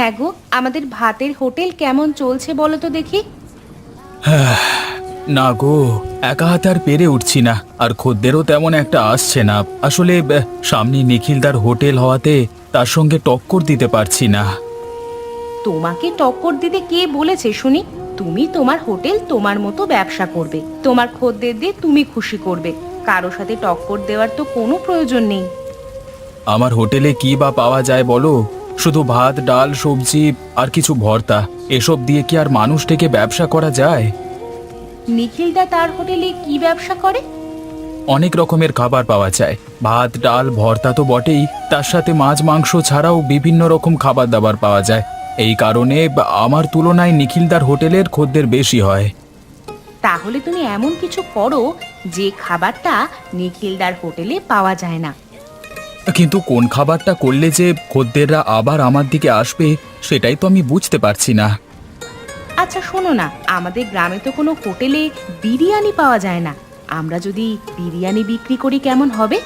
হ্যাঁ গো, আমাদের ভাতের হোটেল কেমন চলছে বলো তো দেখি। না গো, একা হাতে আর পেরে উঠছি না, আর খদ্দেরও তেমন একটা আসছে না। আসলে সামনে নিখিলদার হোটেল হওয়াতে তার সঙ্গে টক্কর দিতে পারছি না। তোমাকে টক্কর দিতে কে বলেছে শুনি? তুমি তোমার হোটেল তোমার মতো ব্যবসা করবে, তোমার খদ্দের দিয়ে তুমি খুশি করবে, কারো সাথে টক্কর দেওয়ার তো কোনো প্রয়োজন নেই। আমার হোটেলে কি বা পাওয়া যায় বলো? শুধু ভাত, ডাল, সবজি আর কিছু ভর্তা। এসব দিয়ে কি আর মানুষ থেকে ব্যবসা করা যায়? নিখিলদা তার হোটেলে কি ব্যবসা করে? অনেক রকমের খাবার পাওয়া যায়। ভাত, ডাল, ভর্তা তো বটেই, তার সাথে মাছ, মাংস ছাড়াও বিভিন্ন রকম খাবার দাবার পাওয়া যায়। এই কারণে আমার তুলনায় নিখিলদার হোটেলের খদ্দের বেশি হয়। তাহলে তুমি এমন কিছু করো যে খাবারটা নিখিলদার হোটেলে পাওয়া যায় না। কিন্তু কোন খাবারটা করলে যে খদ্দেররা আবার আমার দিকে আসবে, সেটাই তো আমি বুঝতে পারছি না। আচ্ছা শোনো না, আমাদের গ্রামে তো কোনো হোটেলে বিরিয়ানি পাওয়া যায় না, আমরা যদি বিরিয়ানি বিক্রি করি কেমন হবে?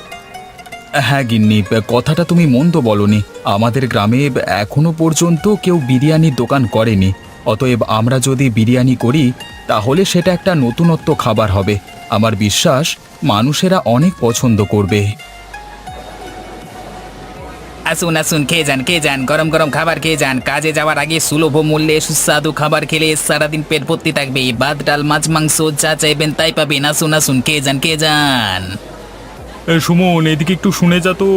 হ্যাঁ গিন্নি, কথাটা তুমি মন্দ বলনি। আমাদের গ্রামে এখনো পর্যন্ত কেউ বিরিয়ানির দোকান করেনি। অতএব আমরা যদি বিরিয়ানি করি, তাহলে সেটা একটা নতুনত্ব খাবার হবে। আমার বিশ্বাস মানুষেরা অনেক পছন্দ করবে। আসুন আসুন, খেয়ে যান, গরম গরম খাবার খেয়ে যান। কাজে যাওয়ার আগে সুলভ মূল্যে সুস্বাদু খাবার খেলে সারাদিন পেট ভর্তি থাকবে। ভাত, ডাল, মাছ, মাংস যা চাইবেন তাই পাবেন। আসুন আসুন, খেয়ে যান। সুমন, এদিকে একটু শুনে যা তো।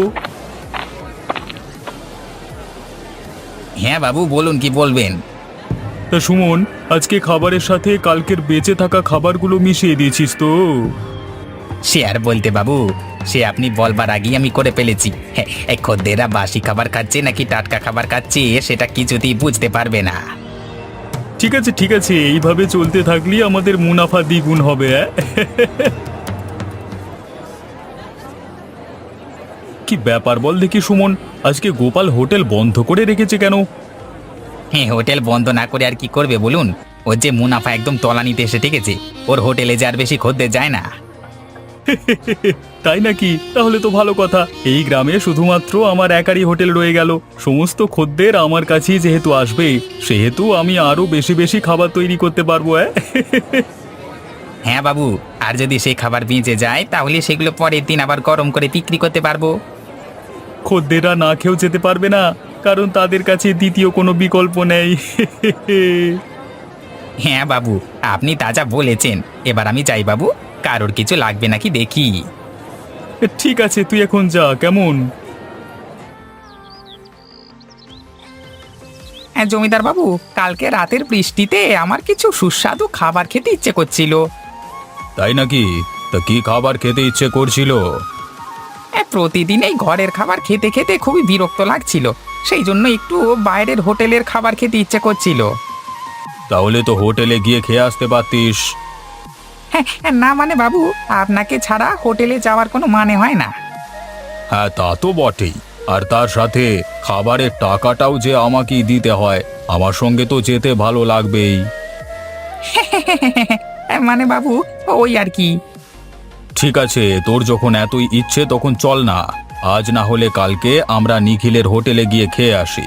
হ্যাঁ বাবু, বলুন কি বলবেন। সুমন, আজকে খাবারের সাথে কালকের বেঁচে থাকা খাবারগুলো মিশিয়ে দিয়েছিস তো? সে আর বলতে বাবু, সে আপনি বলবার আগেই আমি করে ফেলেছি। হ্যাঁ, এই খদ্দেররা বাসি খাবার খাচ্ছে নাকি টাটকা খাবার খাচ্ছে সেটা কিছুতেই বুঝতে পারবে না। ঠিক আছে ঠিক আছে, এইভাবে চলতে থাকলে আমাদের মুনাফা দ্বিগুণ হবে। কি ব্যাপার বল দেখি সুমন, আজকে গোপাল হোটেল বন্ধ করে রেখেছে কেন? হ্যাঁ, হোটেল বন্ধ না করে আর কি করবে বলুন? ওর যে মুনাফা একদম তলানিতে এসে ঠেকেছে। ওর হোটেলে যে আর বেশি খদ্দের যায় না। তাই নাকি? তাহলে তো ভালো কথা। এই গ্রামে শুধুমাত্র আমার একারই হোটেল রয়ে গেল। সমস্ত খদ্দের আমার কাছেই যেহেতু আসবে, সেহেতু আমি আরো বেশি বেশি খাবার তৈরি করতে পারবো। হ্যাঁ বাবু, আর যদি সেই খাবার বেঁচে যায় তাহলে সেগুলো পরের দিন আবার গরম করে বিক্রি করতে পারবো। খদ্দেররা না খেয়েও যেতে পারবে না, কারণ তাদের কাছে দ্বিতীয় কোনো বিকল্প নেই। হ্যাঁ বাবু, আপনি তাজা বলেছেন। এবার আমি যাই বাবু, কারোর কিছু লাগবে নাকি দেখি। ঠিক আছে, তুই এখন যা, কেমন? হ্যাঁ জমিদার বাবু, কালকে রাতের বৃষ্টিতে আমার কিছু সুস্বাদু খাবার খেতে ইচ্ছে করছিল। তাই নাকি? তা কি খাবার খেতে ইচ্ছে করছিল? প্রতিদিন এই ঘরের খাবার খেতে খেতে খুবই বিরক্ত লাগছিল, সেই জন্য একটু বাইরের হোটেলের খাবার খেতে ইচ্ছে করছিল। তাহলে তো হোটেলে গিয়ে খেয়ে আসতে পারতিস। হ্যাঁ না মানে বাবু, আপনাকে ছাড়া হোটেলে যাওয়ার কোনো মানে হয় না। হ্যাঁ তা তো বটেই, আর তার সাথে খাবারের টাকাটাও যে আমাকেই দিতে হয়। আমার সঙ্গে তো যেতে ভালো লাগবেই। মানে বাবু, ওই আর কি। ঠিক আছে, তোর যখন এতই ইচ্ছে তখন চল না। আজ না হলে কালকে আমরা নিখিলের হোটেলে গিয়ে খেয়ে আসি।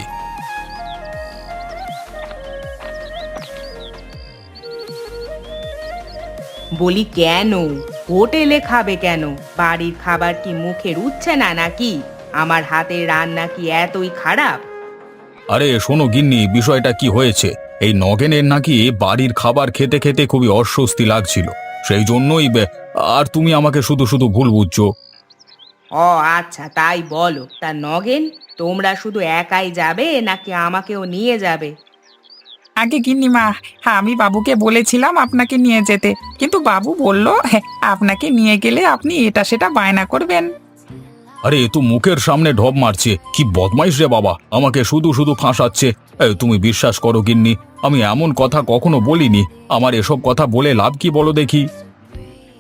বলি কেন হোটেলে খাবে কেন? বাড়ির খাবার কি মুখে রুচ্ছে না নাকি? আমার হাতের রান্না কি এতই খারাপ? আরে শোনো গিন্নি, বিষয়টা কি হয়েছে, এই নগেনের নাকি বাড়ির খাবার খেতে খেতে খুবই অস্বস্তি লাগছিল। সেই জন্যই আর তুমি আমাকে শুধু শুধু ভুল বুঝছো। ও আচ্ছা, তাই বলো। তা নগেন, তোমরা শুধু একাই যাবে নাকি আমাকেও নিয়ে যাবে? আগে গিন্নিমা, হ্যাঁ আমি বাবুকে বলেছিলাম আপনাকে নিয়ে যেতে, কিন্তু বাবু বলল আপনাকে নিয়ে গেলে আপনি এটা সেটা বায়না করবেন। আরে এ তো মুখের সামনে ঢপ মারছে, কি বদমাইশ রে বাবা, আমাকে শুধু শুধু ফাঁসাচ্ছে। তুমি বিশ্বাস করো গিন্নি, আমি এমন কথা কখনো বলিনি। আমার এসব কথা বলে লাভ কি বলো দেখি?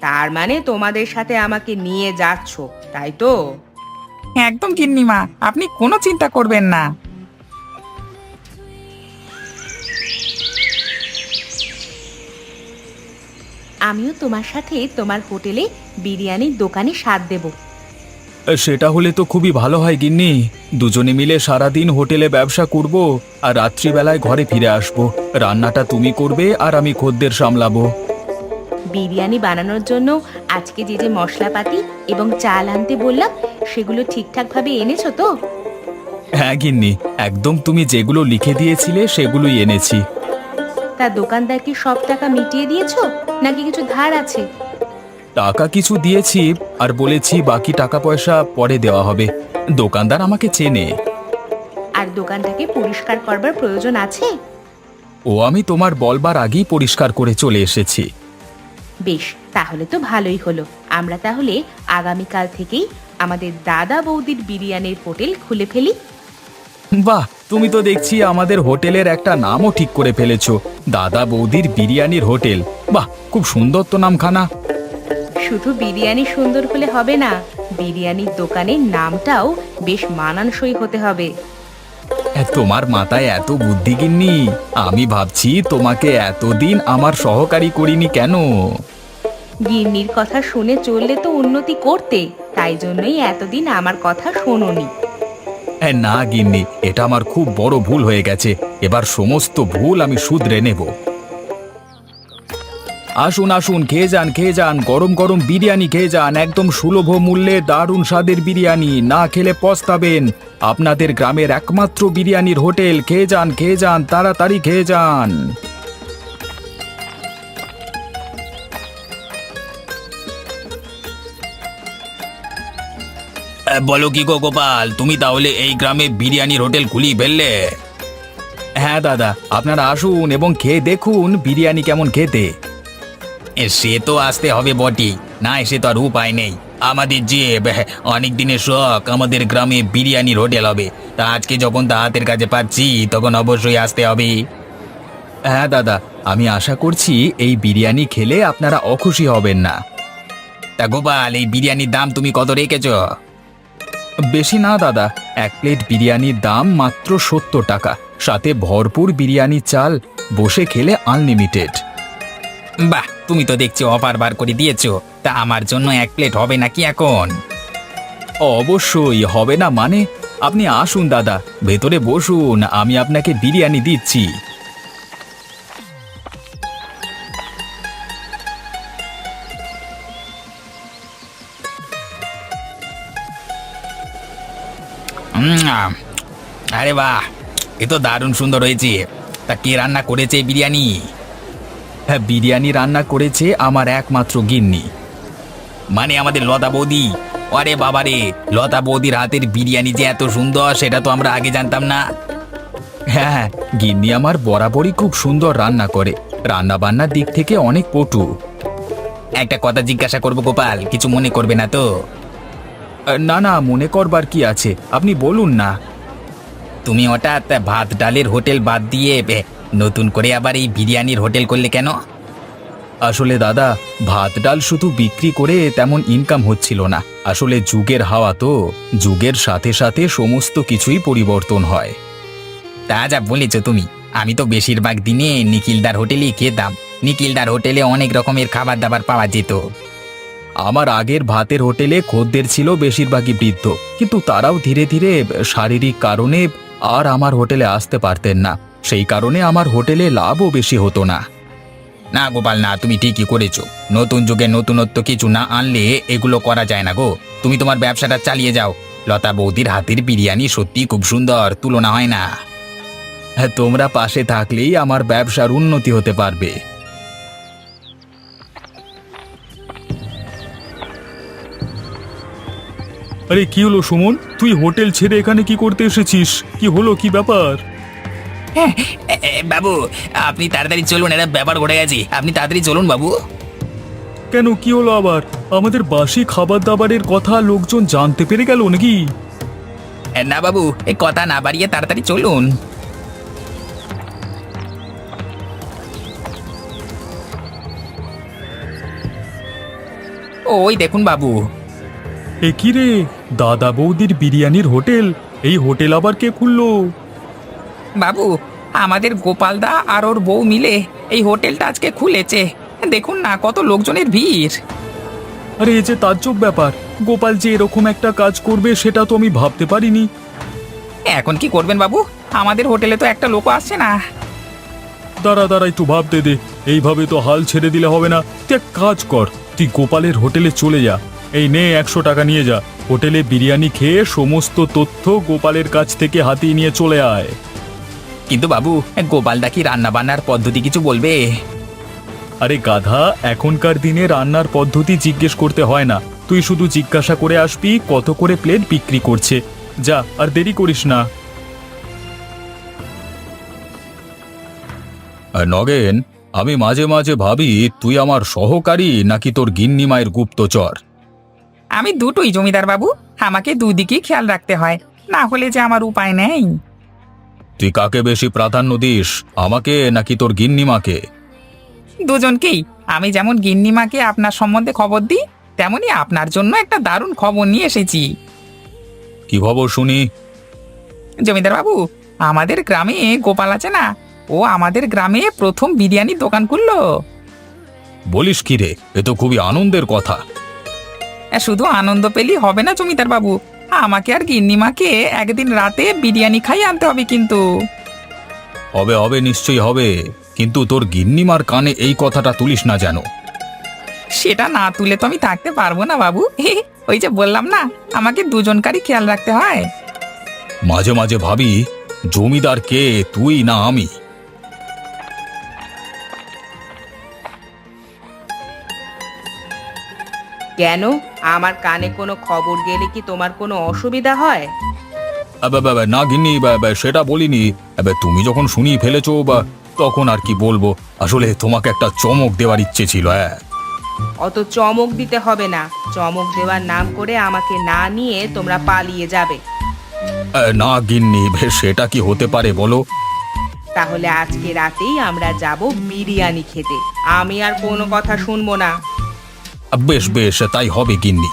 তার মানে তোমাদের সাথে আমাকে নিয়ে যাচ্ছ, তাই তো? একদম গিন্নিমা, আপনি কোনো চিন্তা করবেন না। আমিও তোমার সাথে তোমার হোটেলে বিরিয়ানির দোকানে স্বাদ দেব। সেটা হলে তো খুবই ভালো হয় গিন্নি। দুজনে মিলে সারাদিন হোটেলে ব্যবসা করব আর রাত্রিবেলায় ঘরে ফিরে আসব। রান্নাটা তুমি করবে আর আমি খদ্দের সামলাবো। বিরিয়ানি বানানোর জন্য আজকে যে যে মশলাপাতি এবং চাল আনতে বললাম সেগুলো ঠিকঠাকভাবে এনেছো তো? হ্যাঁ গিন্নি, একদম তুমি যেগুলো লিখে দিয়েছিলে সেগুলোই এনেছি। তা দোকানদার কি সব টাকা মিটিয়ে দিয়েছো নাকি কিছু ধার আছে? টাকা কিছু দিয়েছি আর বলেছি বাকি টাকা পয়সা পরে দেওয়া হবে। দোকানদার আমাকে চেনে। আর দোকানটাকে পরিষ্কার করবার প্রয়োজন আছে? ও আমি তোমার বলবার আগেই পরিষ্কার করে চলে এসেছি। বেশ, তাহলে তো ভালোই হলো। আমরা তাহলে আগামীকাল থেকেই আমাদের দাদা বৌদির বিরিয়ানির হোটেল খুলে ফেলি। বাহ, তুমি তো দেখছি আমাদের হোটেলের একটা নামও ঠিক করে ফেলেছো, দাদা বৌদির বিরিয়ানির হোটেল। বাহ, খুব সুন্দর তো নামখানা। শুধু বিরিয়ানি সুন্দর হলে হবে না, বিরিয়ানির দোকানের নামটাও বেশ মানানসই হতে হবে। তোমার মাথায় এত বুদ্ধি গিন্নি, আমি ভাবছি তোমাকে এতদিন আমার সহকারী করিনি কেন। গিন্নির কথা শুনে চললে তো উন্নতি করতে, তাই জন্যই এতদিন আমার কথা শোনোনি। না গিন্নি, এটা আমার খুব বড় ভুল হয়ে গেছে। এবার সমস্ত ভুল আমি শুধরে নেব। আসুন আসুন, খেয়ে যান খেয়ে যান, গরম গরম বিরিয়ানি খেয়ে যান। একদম সুলভ মূল্যে দারুণ স্বাদের বিরিয়ানি, না খেলে পস্তাবেন। আপনাদের গ্রামের একমাত্র বিরিয়ানির হোটেল। খেয়ে যান, তাড়াতাড়ি খেয়ে যান। বলো কি গো গোপাল, তুমি তাহলে এই গ্রামে বিরিয়ানির হোটেল খুলি ফেললে? হ্যাঁ দাদা, আপনারা আসুন এবং খেয়ে দেখুন বিরিয়ানি কেমন খেতে। সে তো আসতে হবে বটি, না এসে তো আর উপায় নেই। আমাদের যে অনেক দিনের শখ, আমাদের গ্রামে বিরিয়ানির হোটেল হবে। তা আজকে যখন তা হাতের কাছে পাচ্ছি তখন অবশ্যই আসতে হবে। হ্যাঁ দাদা, আমি আশা করছি এই বিরিয়ানি খেলে আপনারা অখুশি হবেন না। তা গোপাল, এই বিরিয়ানির দাম তুমি কত রেখেছ? বেশি না দাদা, এক প্লেট বিরিয়ানির দাম মাত্র 70 টাকা, সাথে ভরপুর বিরিয়ানি চাল, বসে খেলে আনলিমিটেড। বাহ, তুমি তো দেখছি অফার বার করে দিয়েছো। তা আমার জন্য এক প্লেট হবে নাকি এখন? অবশ্যই হবে না মানে? আপনি আসুন দাদা, ভেতরে বসুন, আমি আপনাকে বিরিয়ানি দিচ্ছি। আরে বাহ, এ তো দারুণ সুন্দর হয়েছে। তা কে রান্না করেছে এই বিরিয়ানি? হ্যাঁ, বিরিয়ানি রান্না করেছে আমার একমাত্র গিন্নি। মানে আমাদের লতা বৌদি? আরে বাবারে, লতা বৌদির হাতের বিরিয়ানি যে এত সুন্দর সেটা তো আমরা আগে জানতাম না। হ্যাঁ, গিন্নি আমার বরাবরই খুব সুন্দর রান্না করে, রান্না বান্নার দিক থেকে অনেক পটু। একটা কথা জিজ্ঞাসা করবো গোপাল, কিছু মনে করবে না তো? না না, মনে করবার কি আছে, আপনি বলুন না। তুমি হঠাৎ ভাত ডালের হোটেল বাদ দিয়ে নতুন করে আবার এই বিরিয়ানির হোটেল করলে কেন? আসলে দাদা, ভাত ডাল শুধু বিক্রি করে তেমন ইনকাম হচ্ছিল না। আসলে যুগের হাওয়া তো, যুগের সাথে সাথে সমস্ত কিছুই পরিবর্তন হয়। তা যা বলেছ তুমি, আমি তো বেশিরভাগ দিনে নিখিলদার হোটেলেই খেতাম। নিখিলদার হোটেলে অনেক রকমের খাবার দাবার পাওয়া যেত। আমার আগের ভাতের হোটেলে খদ্দের ছিল বেশিরভাগই বৃদ্ধ, কিন্তু তারাও ধীরে ধীরে শারীরিক কারণে আর আমার হোটেলে আসতে পারতেন না। সেই কারণে আমার হোটেলে লাভও বেশি হতো না। না গোপাল, না, তুমি ঠিকই করেছো। নতুন যুগে নতুনত্ব কিছু না আনলে এগুলো করা যায় না গো। তুমি তোমার ব্যবসাটা চালিয়ে যাও। লতা বৌদির হাতের বিরিয়ানি সত্যি খুব সুন্দর, তুলনা হয় না। হ্যাঁ, তোমরা পাশে থাকলেই আমার ব্যবসার উন্নতি হতে পারবে। আরে কি হলো সুমন, তুই হোটেল ছেড়ে এখানে কি করতে এসেছিস? কি হলো, কি ব্যাপার? বাবু, আপনি তাড়াতাড়ি চলুন, একটা ব্যাপার ঘটে গেছে। আপনি তাড়াতাড়ি চলুন বাবু। কেন, কি হলো আবার? আমাদের বাসি খাবার দাবারের কথা লোকজন জানতে পেরে গেল নাকি? না বাবু, এই কথা না বাড়িয়ে তাড়াতাড়ি চলুন। ওই দেখুন বাবু। এ কি রে, দাদা বৌদির বিরিয়ানির হোটেল? এই হোটেল আবার কে খুললো? বাবু, আমাদের গোপালদা আর ওর বউ মিলে এই হোটেলটা আজকে খুলেছে। দেখুন না, কত লোকজনের ভিড়। আরে এ যে তাজ্জব ব্যাপার, গোপাল যে এরকম একটা কাজ করবে সেটা তো আমি ভাবতে পারিনি। এখন কি করবেন বাবু? আমাদের হোটেলে তো একটা লোকও আসছে না। দাঁড়া দাঁড়া, একটু ভাবতে দে। এইভাবে তো হাল ছেড়ে দিলে হবে না। তুই এক কাজ কর, তুই গোপালের হোটেলে চলে যা। এই নে 100 টাকা নিয়ে যা। হোটেলে বিরিয়ানি খেয়ে সমস্ত তথ্য গোপালের কাছ থেকে হাতিয়ে নিয়ে চলে আয়। কিন্তু বাবু, গোপালদা কি রান্না বান্নার পদ্ধতি কিছু বলবে? আরে গাধা, এখনকার দিনে রান্নার পদ্ধতি জিজ্ঞেস করতে হয় না। তুই শুধু জিজ্ঞাসা করে আসবি কত করে প্লেট বিক্রি করছে। যা, আর দেরি করিস না। নগেন, আমি মাঝে মাঝে ভাবি তুই আমার সহকারী নাকি তোর গিন্নিমায়ের গুপ্তচর। আমি দুটোই জমিদার বাবু, আমাকে দুদিকেই খেয়াল রাখতে হয়, না হলে যে আমার উপায় নেই। তুই কাকে বেশি প্রাধান্য দিস, আমাকে নাকি তোর গিন্নিমাকে? দুজনকেই। আমি যেমন গিন্নিমাকে আপনার সম্বন্ধে খবর দিই, তেমনি আপনার জন্য একটা দারুণ খবর নিয়ে এসেছি। কি খবর শুনি? জমিদার বাবু, আমাদের গ্রামে গোপাল আছে না, ও আমাদের গ্রামে প্রথম বিরিয়ানির দোকান খুললো। বলিস কি রে, এ তো খুবই আনন্দের কথা। শুধু আনন্দ পেলেই হবে না জমিদার বাবু, আমাকে আর গিন্নিমাকে একদিন রাতে বিরিয়ানি খাইয়ে আনতে হবে কিন্তু। হবে হবে, নিশ্চয়ই হবে, কিন্তু তোর গিন্নিমার কানে এই কথাটা তুলিস না যেন। সেটা না তুলে তো আমি থাকতে পারবো না বাবু। ওই যে বললাম না, আমাকে দুজনকারই খেয়াল রাখতে হয়। মাঝে মাঝে ভাবি জমিদার কে, তুই না আমি? কেন, আমার কানে কোনো খবর গেলে কি তোমার কোনো অসুবিধা হয়? না গিন্নি, সেটা বলিনি। তুমি যখন শুনিয়ে ফেলেছো বা তখন আর কি বলবো। আসলে তোমাকে একটা চমক দেওয়ার ইচ্ছে ছিল। অত চমক দিতে হবে না। চমক দেওয়ার নাম করে আমাকে না নিয়ে তোমরা পালিয়ে যাবে। না গিন্নি, সেটা কি হতে পারে বলো? তাহলে আজকে রাতেই আমরা যাব বিরিয়ানি খেতে। আমি আর কোনো কথা শুনবো না। বেশ বেশ, তাই হবে গিন্নি।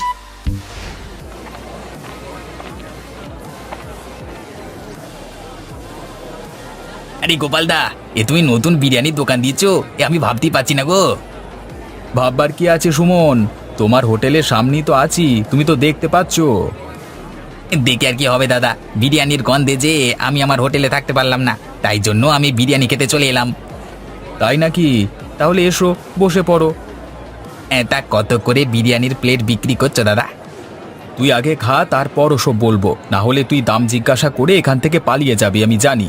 আরে গোপালদা, এ তুমি নতুন বিরিয়ানির দোকান দিয়েছ, এ আমি ভাবতেই পারছি না গো। ভাববার কি আছে সুমন, তোমার হোটেলের সামনেই তো আছি, তুমি তো দেখতে পাচ্ছ। দেখে আর কি হবে দাদা, বিরিয়ানির গন্ধে যে আমি আমার হোটেলে থাকতে পারলাম না, তাই জন্য আমি বিরিয়ানি খেতে চলে এলাম। তাই নাকি? তাহলে এসো, বসে পড়ো। তা কত করে বিরিয়ানির প্লেট বিক্রি করছো দাদা? তুই আগে খা, তারপর ওসব বলবো, না হলে তুই দাম জিজ্ঞাসা করে এখান থেকে পালিয়ে যাবি, আমি জানি।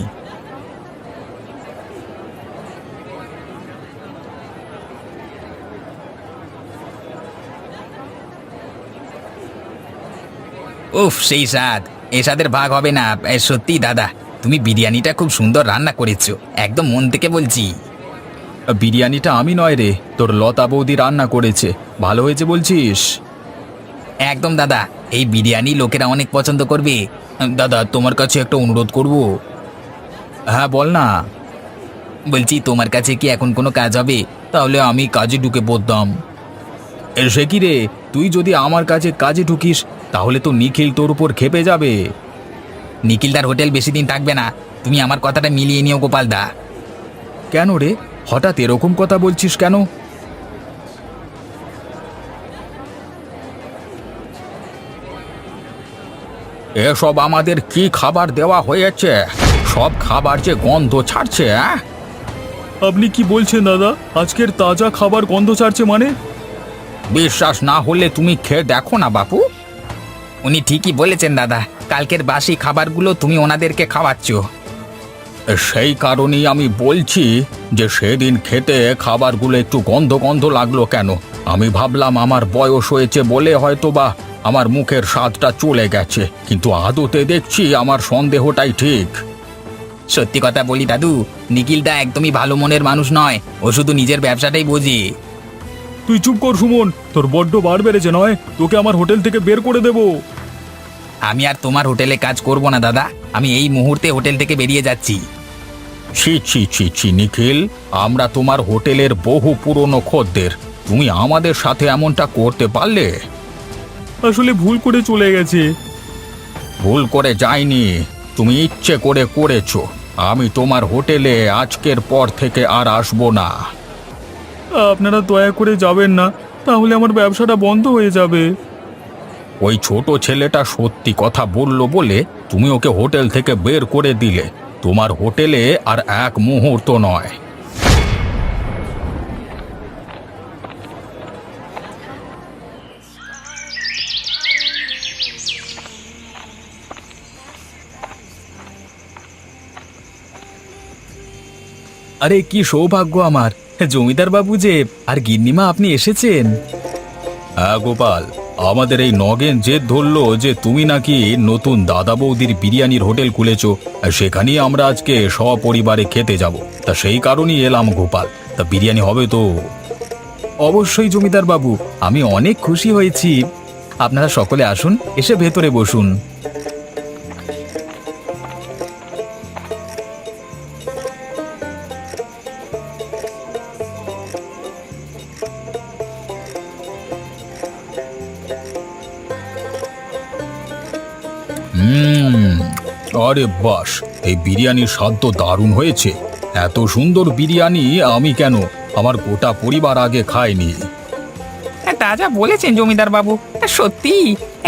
উফ, সেই স্বাদ, এ স্বাদের ভাগ হবে না। সত্যি দাদা, তুমি বিরিয়ানিটা খুব সুন্দর রান্না করেছো, একদম মন থেকে বলছি। বিরিয়ানিটা আমি নয় রে, তোর লতা বৌদি রান্না করেছে। ভালো হয়েছে বলছিস? একদম দাদা, এই বিরিয়ানি লোকেরা অনেক পছন্দ করবে। দাদা, তোমার কাছে একটা অনুরোধ করব। হ্যাঁ বল না। বলছি, তোমার কাছে কি এখন কোনো কাজ হবে? তাহলে আমি কাজে ঢুকে পড়তাম। সে কি রে, তুই যদি আমার কাছে কাজে ঢুকিস তাহলে তো নিখিল তোর উপর খেপে যাবে। নিখিলদার হোটেল বেশি দিন থাকবে না, তুমি আমার কথাটা মিলিয়ে নিও গোপালদা। কেন রে, হঠাৎ এরকম কথা বলছিস কেন? এসব আমাদের কি খাবার দেওয়া হয়েছে? সব খাবার যে গন্ধ ছাড়ছে। আপনি কি বলছেন দাদা? আজকের তাজা খাবার গন্ধ ছাড়ছে মানে? বিশ্বাস না হলে তুমি খেয়ে দেখো না বাপু। উনি ঠিকই বলেছেন দাদা, কালকের বাসি খাবারগুলো তুমি ওনাদেরকে খাওয়াচ্ছ। সেই কারণেই আমি বলছি যে সেদিন খেতে খাবারগুলো একটু গন্ধ গন্ধ লাগলো কেন। আমি ভাবলাম আমার বয়স হয়েছে বলে হয়তো বা আমার মুখের স্বাদটা চলে গেছে, কিন্তু আদতে দেখছি আমার সন্দেহটাই ঠিক। সত্যি কথা বলি দাদু, নিখিলদা একদমই ভালো মনের মানুষ নয়, ও শুধু নিজের ব্যবসাটাই বোঝে। তুই চুপ কর সুমন, তোর বড্ড বার বেড়েছে নয়? তোকে আমার হোটেল থেকে বের করে দেব। আমি আর তোমার হোটেলে কাজ করব না দাদা, আমি এই মুহূর্তে হোটেল থেকে বেরিয়ে যাচ্ছি। ছি ছি ছি ছি নিখিল, আমরা তোমার হোটেলের বহু পুরনো খদ্দের, তুমি আমাদের সাথে এমনটা করতে পারলে? আসলে ভুল করে চলে গেছে। ভুল করে যায়নি, তুমি ইচ্ছে করে করেছো। আমি তোমার হোটেলে আজকের পর থেকে আর আসবো না। আপনারা দয়া করে যাবেন না, তাহলে আমার ব্যবসাটা বন্ধ হয়ে যাবে। ওই ছোট ছেলেটা সত্যি কথা বলল বলে তুমি ওকে হোটেল থেকে বের করে দিলে। তোমার হোটেলে আর এক মুহূর্ত নয়। আরে কি সৌভাগ্য আমার, জমিদার বাবু যে আর গিন্নিমা আপনি এসেছেন। হ্যাঁ গোপাল, আমাদের এই নগেন জেদ ধরলো যে তুমি নাকি নতুন দাদা বৌদির বিরিয়ানির হোটেল খুলেছো, সেখানেই আমরা আজকে সপরিবারে খেতে যাব। তা সেই কারণেই এলাম গোপাল। তা বিরিয়ানি হবে তো? অবশ্যই জমিদার বাবু, আমি অনেক খুশি হয়েছি। আপনারা সকলে আসুন, এসে ভেতরে বসুন। আরে বাস, এই বিরিয়ানির স্বাদ তো দারুণ হয়েছে। এত সুন্দর বিরিয়ানি আমি কেন, আমার গোটা পরিবার আগে খায়নি। তা যা বলেছেন জমিদার বাবু, সত্যি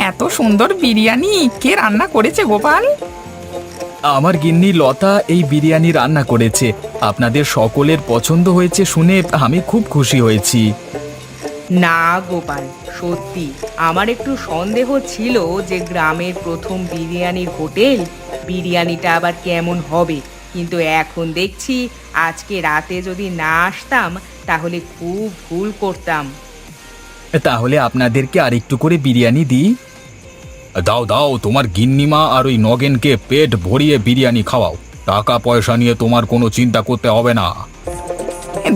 এত সুন্দর বিরিয়ানি কে রান্না করেছে গোপাল? আমার গিন্নি লতা এই বিরিয়ানি রান্না করেছে। আপনাদের সকলের পছন্দ হয়েছে শুনে আমি খুব খুশি হয়েছি। না গোপাল, সত্যি আমার একটু সন্দেহ ছিল যে গ্রামের প্রথম বিরিয়ানির হোটেল, বিরিয়ানিটা আবার কেমন হবে। কিন্তু এখন দেখছি আজকে রাতে যদি না আসতাম তাহলে খুব ভুল করতাম। তাহলে আপনাদেরকে আরেকটু করে বিরিয়ানি দিই। দাও দাও, তোমার গিন্নিমা আর ওই নগেনকে পেট ভরিয়ে বিরিয়ানি খাওয়াও। টাকা পয়সা নিয়ে তোমার কোনো চিন্তা করতে হবে না।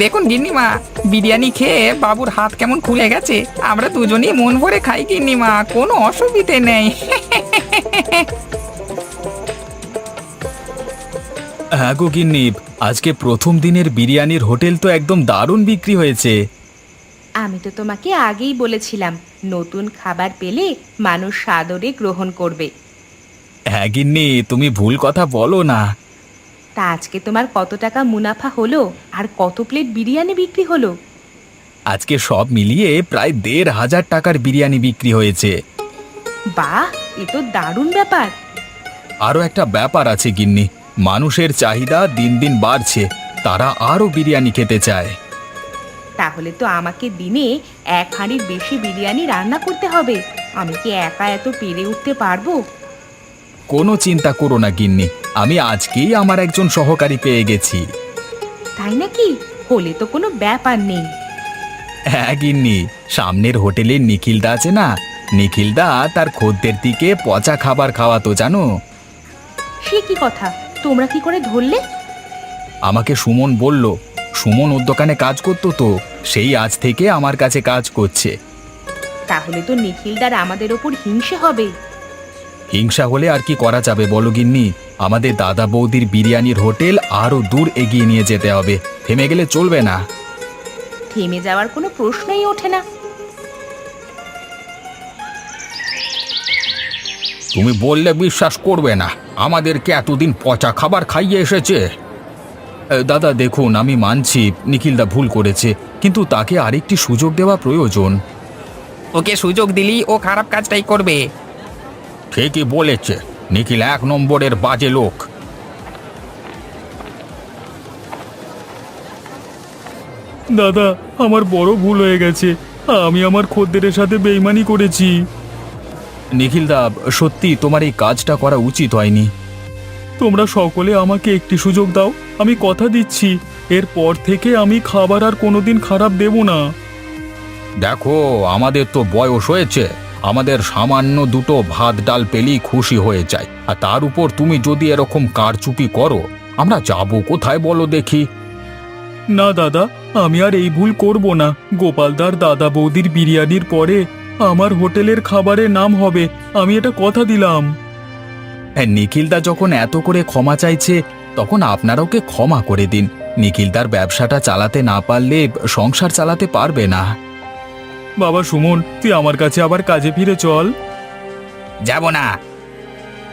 দেখুন গিন্নিমা, বিরিয়ানি খেয়ে বাবুর হাত কেমন খুলে গেছে। আমরা দুজনেই মন ভরে খাই গিন্নিমা, কোনো অসুবিধে নেই। হ্যাঁ গো গিন্নি, আজকে প্রথম দিনের বিরিয়ানির হোটেল তো একদম দারুণ বিক্রি হয়েছে। আমি তো তোমাকে আগেই বলেছিলাম, নতুন খাবার পেলে মানুষ সাদরে গ্রহণ করবে। হ্যাঁ গিন্নি, তুমি ভুল কথা বলো না। তা আজকে তোমার কত টাকা মুনাফা হলো আর কত প্লেট বিরিয়ানি বিক্রি হলো? আজকে সব মিলিয়ে প্রায় ১,৫০০ টাকার বিরিয়ানি বিক্রি হয়েছে। বাহ, এ তো দারুণ ব্যাপার। আরও একটা ব্যাপার আছে গিন্নি, মানুষের চাহিদা দিন দিন বাড়ছে, তারা আরও বিরিয়ানি খেতে চায়। তাহলে তো আমাকে দিনে 1 হাঁড়ির বেশি বিরিয়ানি রান্না করতে হবে। আমি কি একা এত পেরে উঠতে পারবো? কোনো চিন্তা করো না গিন্নি, আমি আজকেই আমার একজন সহকারী পেয়ে গেছি। তাই নাকি? হলে তো কোনো ব্যাপার নেই। হ্যাঁ গিন্নি, সামনের হোটেলে নিখিলদা আছে না, নিখিলদা তার খদ্দের দিকে পচা খাবার খাওয়াতো জানো। সে কি কথা, তোমরা কি করে ধরলে? আমাকে সুমন বলল, সুমন ওর দোকানে কাজ করতো তো, সেই আজ থেকে আমার কাছে কাজ করছে। তাহলে তো নিখিলদার আমাদের ওপর হিংসে হবে। হিংসা হলে আর কি করা যাবে বলো গিন্নি, আমাদের দাদা বৌদির বিরিয়ানির হোটেল আরো দূর এগিয়ে নিয়ে যেতে হবে, থেমে গেলে চলবে না। থেমে যাওয়ার কোনো প্রশ্নই ওঠে না। তুমি বললে বিশ্বাস করবে না, আমাদেরকে এতদিন পচা খাবার খাইয়ে এসেছে। দাদা দেখুন, আমি মানছি নিখিলদা ভুল করেছে, কিন্তু তাকে আরেকটি সুযোগ দেওয়া প্রয়োজন। ওকে সুযোগ দিলি ও খারাপ কাজটাই করবে। ঠিকই বলেছে, নিখিল 1 নম্বরের বাজে লোক। দাদা, আমার বড় ভুল হয়ে গেছে, আমি আমার খদ্দেরের সাথে বেইমানি করেছি। নিখিলদা, সত্যি তোমার এই কাজটা করা উচিত হয়নি। তোমরা সকলে আমাকে একটি সুযোগ দাও, আমি কথা দিচ্ছি এরপর থেকে আমি খাবার আর কোনোদিন খারাপ দেব না। দেখো, আমাদের তো বয়স হয়েছে, আমাদের সামান্য দুটো ভাত ডাল পেলেই খুশি হয়ে যায়, আর তার উপর তুমি যদি এরকম কারচুপি করো, আমরা যাব কোথায় বলো দেখি। না দাদা, আমি আর এই ভুল করব না। গোপালদার দাদা বৌদির বিরিয়ানির পরে আমার হোটেলের খাবারের নাম হবে, আমি এটা কথা দিলাম। নিখিলদা যখন এত করে ক্ষমা চাইছে, তখন আপনারা ওকে ক্ষমা করে দিন। নিখিলদার ব্যবসাটা চালাতে না পারলে সংসার চালাতে পারবে না। বাবা সুমন, তুই আমার কাছে আবার কাজে ফিরে চল। যাব না।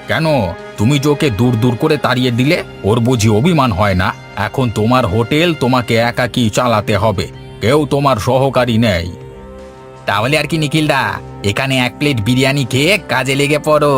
কেন? তুমি যে ওকে দূর দূর করে তাড়িয়ে দিলে, ওর বুঝি অভিমান হয় না? এখন তোমার হোটেল তোমাকে একাকী চালাতে হবে, কেউ তোমার সহকারী নেই। তাহলে আর কি নিখিলদা, এখানে 1 প্লেট বিরিয়ানি খেয়ে কাজে লেগে পড়ো।